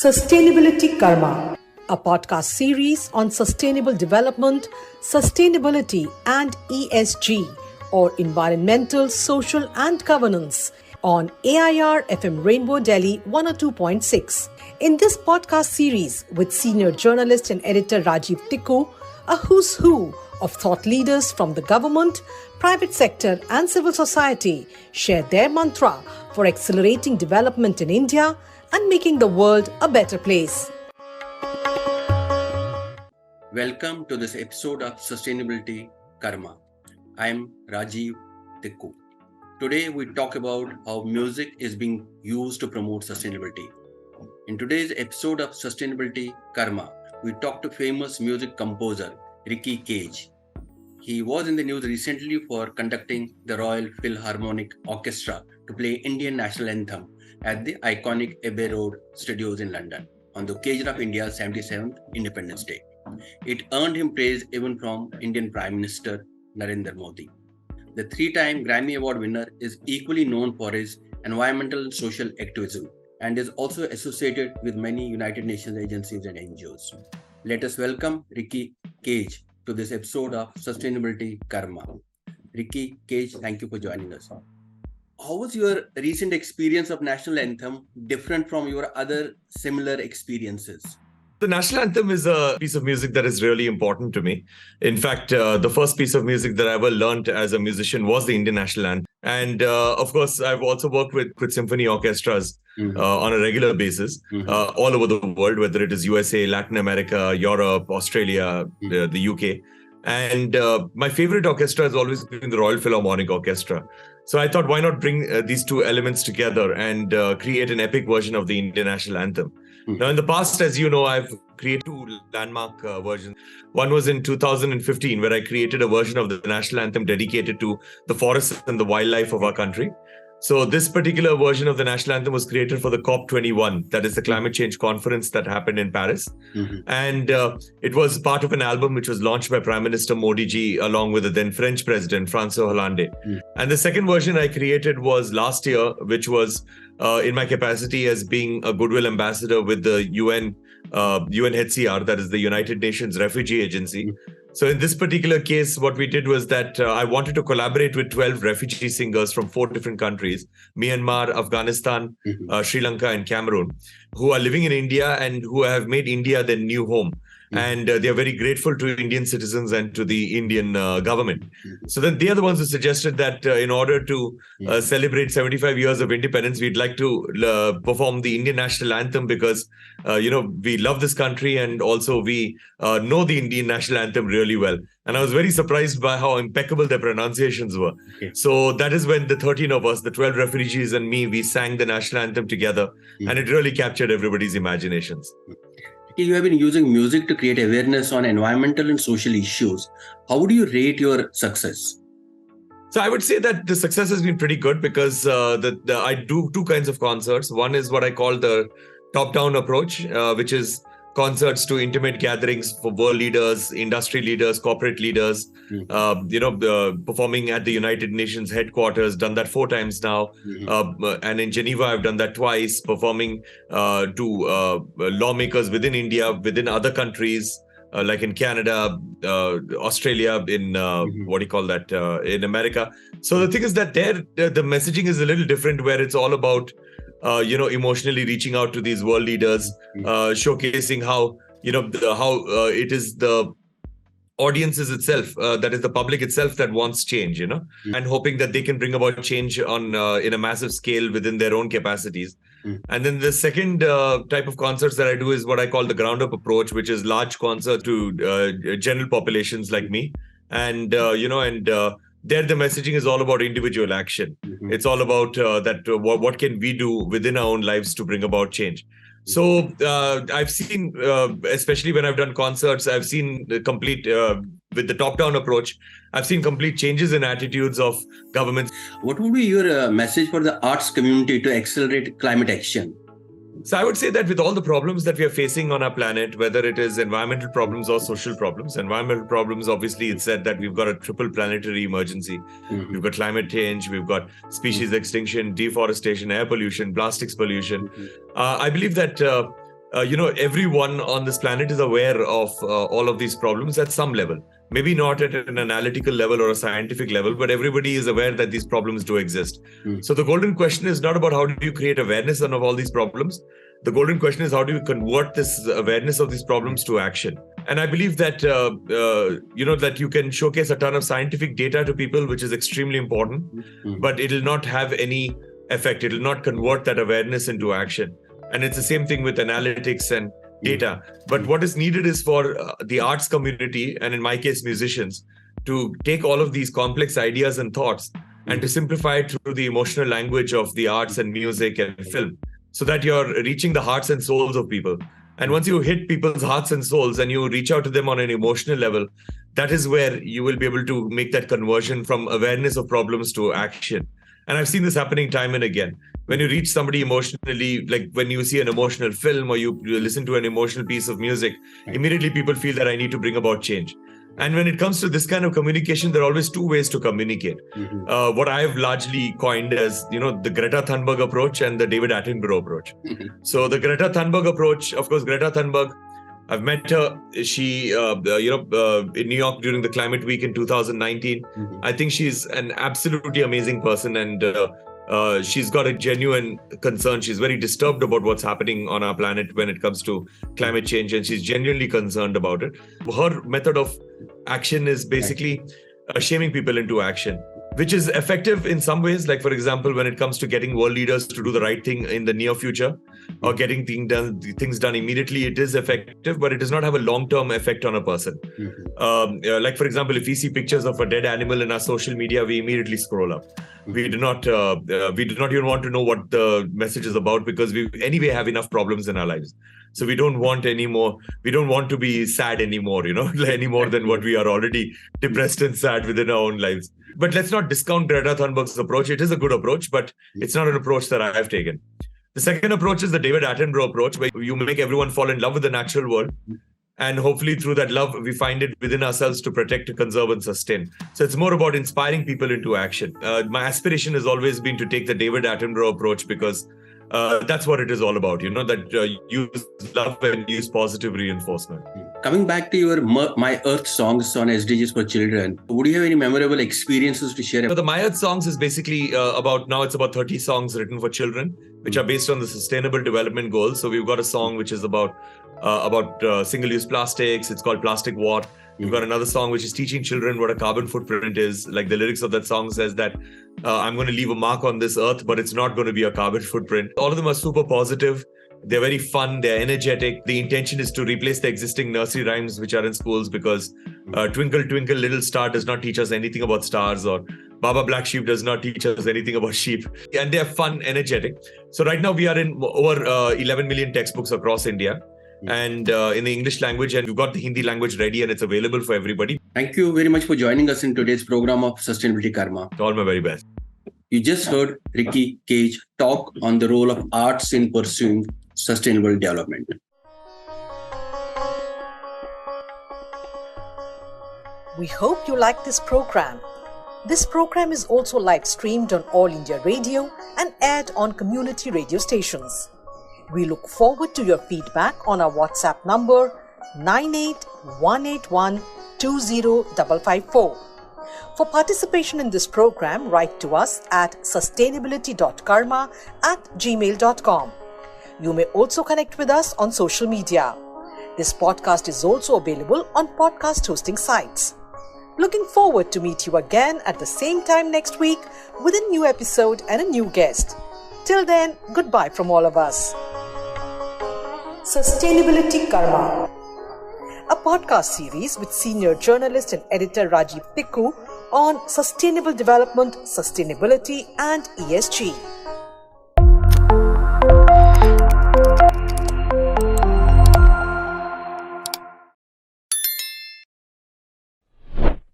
Sustainability Karma, a podcast series on sustainable development, sustainability and ESG, or environmental, social and governance, on AIR FM Rainbow Delhi 102.6. In this podcast series with senior journalist and editor Rajiv Tikoo, a who's who of thought leaders from the government, private sector and civil society share their mantra for accelerating development in India and making the world a better place. Welcome to this episode of Sustainability Karma. I am Rajiv Tikoo. Today we talk about how music is being used to promote sustainability. In today's episode of Sustainability Karma, we talk to famous music composer Rickey Kej. He was in the news recently for conducting the Royal Philharmonic Orchestra to play Indian National Anthem at the iconic Abbey Road Studios in London on the occasion of India's 77th Independence Day. It earned him praise even from Indian Prime Minister Narendra Modi. The three-time Grammy Award winner is equally known for his environmental and social activism and is also associated with many United Nations agencies and NGOs. Let us welcome Rickey Kej to this episode of Sustainability Karma. Rickey Kej, thank you for joining us. How was your recent experience of National Anthem different from your other similar experiences? The National Anthem is a piece of music that is really important to me. In fact, the first piece of music that I ever learned as a musician was the Indian National Anthem. And of course, I've also worked with symphony orchestras on a regular basis all over the world, whether it is USA, Latin America, Europe, Australia, the UK. And my favorite orchestra has always been the Royal Philharmonic Orchestra. So I thought, why not bring these two elements together and create an epic version of the Indian National Anthem? Now, in the past, as you know, I've created two landmark versions. One was in 2015, where I created a version of the National Anthem dedicated to the forests and the wildlife of our country. So this particular version of the National Anthem was created for the COP21, that is the climate change conference that happened in Paris. And it was part of an album which was launched by Prime Minister Modi ji along with the then French President, François Hollande. And the second version I created was last year, which was in my capacity as being a goodwill ambassador with the UNHCR, that is the United Nations Refugee Agency. So in this particular case, what we did was that I wanted to collaborate with 12 refugee singers from 4 different countries, Myanmar, Afghanistan, Sri Lanka and Cameroon, who are living in India and who have made India their new home. And they are very grateful to Indian citizens and to the Indian government. So then they are the ones who suggested that in order to celebrate 75 years of independence, we'd like to perform the Indian National Anthem because, we love this country and also we know the Indian National Anthem really well. And I was very surprised by how impeccable their pronunciations were. So that is when the 13 of us, the 12 refugees and me, we sang the National Anthem together. And it really captured everybody's imaginations. You have been using music to create awareness on environmental and social issues. How would you rate your success? So I would say that the success has been pretty good because I do 2 kinds of concerts. One is what I call the top-down approach, which is concerts to intimate gatherings for world leaders, industry leaders, corporate leaders, performing at the United Nations headquarters, done that 4 times now. And in Geneva, I've done that twice, performing to lawmakers within India, within other countries, like in Canada, Australia, in in America. So the thing is that there, the messaging is a little different, where it's all about emotionally reaching out to these world leaders, showcasing how it is the audiences itself, that is the public itself that wants change, and hoping that they can bring about change on in a massive scale within their own capacities. And then the second type of concerts that I do is what I call the ground up approach, which is large concert to general populations like me. And, there the messaging is all about individual action. It's all about what can we do within our own lives to bring about change. So I've seen, especially when I've done concerts, I've seen the complete, with the top-down approach, I've seen complete changes in attitudes of governments. What would be your message for the arts community to accelerate climate action? So I would say that with all the problems that we are facing on our planet, whether it is environmental problems or social problems, environmental problems, obviously it's said that we've got a triple planetary emergency. Mm-hmm. We've got climate change, we've got species extinction, deforestation, air pollution, plastics pollution. Mm-hmm. I believe that everyone on this planet is aware of all of these problems at some level. Maybe not at an analytical level or a scientific level, but everybody is aware that these problems do exist. So the golden question is not about how do you create awareness of all these problems. The golden question is how do you convert this awareness of these problems to action? And I believe that, that you can showcase a ton of scientific data to people, which is extremely important, but it will not have any effect. It will not convert that awareness into action. And it's the same thing with analytics and data. But what is needed is for the arts community, and in my case, musicians, to take all of these complex ideas and thoughts and to simplify it through the emotional language of the arts and music and film, so that you're reaching the hearts and souls of people. And once you hit people's hearts and souls and you reach out to them on an emotional level, that is where you will be able to make that conversion from awareness of problems to action. And I've seen this happening time and again. When you reach somebody emotionally, like when you see an emotional film or you listen to an emotional piece of music, immediately people feel that I need to bring about change. And when it comes to this kind of communication, there are always two ways to communicate. What I've largely coined as, the Greta Thunberg approach and the David Attenborough approach. So the Greta Thunberg approach, of course, Greta Thunberg, I've met her. She, in New York during the Climate Week in 2019. I think she's an absolutely amazing person, and she's got a genuine concern. She's very disturbed about what's happening on our planet when it comes to climate change, and she's genuinely concerned about it. Her method of action is basically shaming people into action, which is effective in some ways. Like, for example, when it comes to getting world leaders to do the right thing in the near future or getting things done immediately, it is effective, but it does not have a long-term effect on a person. Like, for example, if we see pictures of a dead animal in our social media, we immediately scroll up. We do not even want to know what the message is about, because we anyway have enough problems in our lives. So we don't want to be sad anymore, any more than what we are already depressed and sad within our own lives. But let's not discount Greta Thunberg's approach. It is a good approach, but it's not an approach that I have taken. The second approach is the David Attenborough approach, where you make everyone fall in love with the natural world. And hopefully through that love, we find it within ourselves to protect, to conserve and sustain. So it's more about inspiring people into action. My aspiration has always been to take the David Attenborough approach, because that's what it is all about, that use love and use positive reinforcement. Coming back to your My Earth songs on SDGs for children, would you have any memorable experiences to share? So the My Earth songs is basically about 30 songs written for children, which are based on the Sustainable Development Goals. So we've got a song which is about single-use plastics. It's called Plastic What. We've got another song which is teaching children what a carbon footprint is. Like, the lyrics of that song says that I'm going to leave a mark on this earth, but it's not going to be a carbon footprint. All of them are super positive. They're very fun. They're energetic. The intention is to replace the existing nursery rhymes which are in schools, because Twinkle, Twinkle, Little Star does not teach us anything about stars, or Baba Black Sheep does not teach us anything about sheep. And they're fun, energetic. So right now we are in over 11 million textbooks across India, and in the English language, and we've got the Hindi language ready, and it's available for everybody. Thank you very much for joining us in today's program of Sustainability Karma. All my very best. You just heard Rickey Kej talk on the role of arts in pursuing sustainable development. We hope you like this program. This program is also live streamed on All India Radio and aired on community radio stations. We look forward to your feedback on our WhatsApp number 9818120554. For participation in this program, write to us at sustainability.karma@gmail.com. You may also connect with us on social media. This podcast is also available on podcast hosting sites. Looking forward to meet you again at the same time next week with a new episode and a new guest. Till then, goodbye from all of us. Sustainability Karma, a podcast series with senior journalist and editor Rajiv Tikoo on sustainable development, sustainability and ESG.